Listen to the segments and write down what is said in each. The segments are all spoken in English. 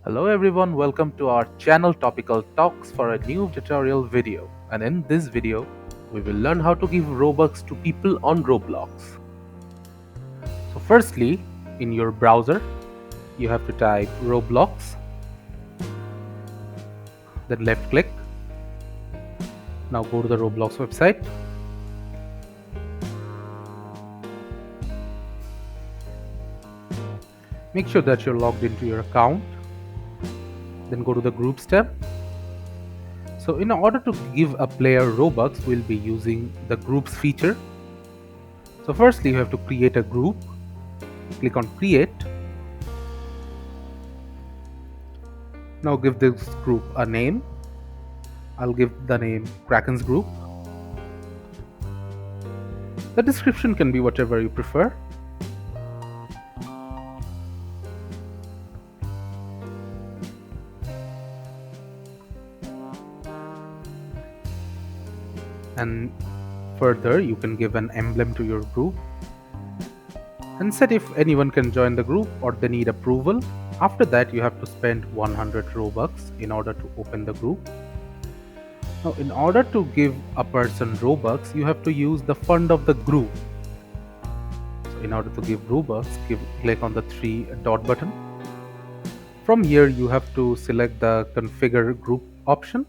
Hello everyone, welcome to our channel Topical Talks for a new tutorial video. And in this video, we will learn how to give Robux to people on Roblox. So firstly, in your browser, you have to type Roblox, then left click. Now go to the Roblox website. Make sure that you're logged into your account. Then go to the Groups tab. So in order to give a player Robux, we'll be using the Groups feature. So firstly, you have to create a group. Click on Create. Now give this group a name. I'll give the name Kraken's Group. The description can be whatever you prefer. And further, you can give an emblem to your group and set if anyone can join the group or they need approval. After that, you have to spend 100 Robux in order to open the group. Now, in order to give a person Robux, you have to use the fund of the group. So in order to give Robux, click on the three dot button. From here, you have to select the configure group option.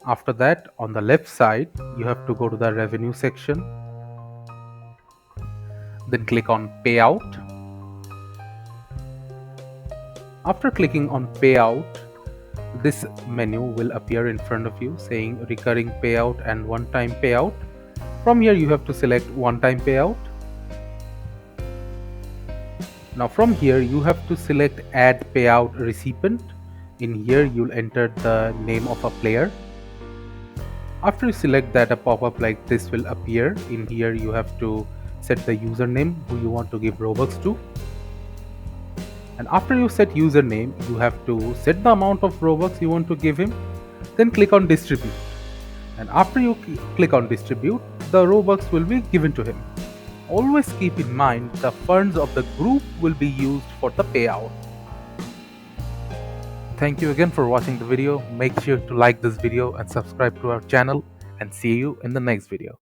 After that, on the left side, you have to go to the revenue section. Then click on payout. After clicking on payout, this menu will appear in front of you saying recurring payout and one-time payout. From here, you have to select one-time payout. Now from here, you have to select add payout recipient. In here, you'll enter the name of a player. After you select that, a pop-up like this will appear. In here, you have to set the username who you want to give Robux to. And after you set username, you have to set the amount of Robux you want to give him. Then click on distribute. And after you click on distribute, the Robux will be given to him. Always keep in mind the funds of the group will be used for the payout. Thank you again for watching the video. Make sure to like this video and subscribe to our channel, and see you in the next video.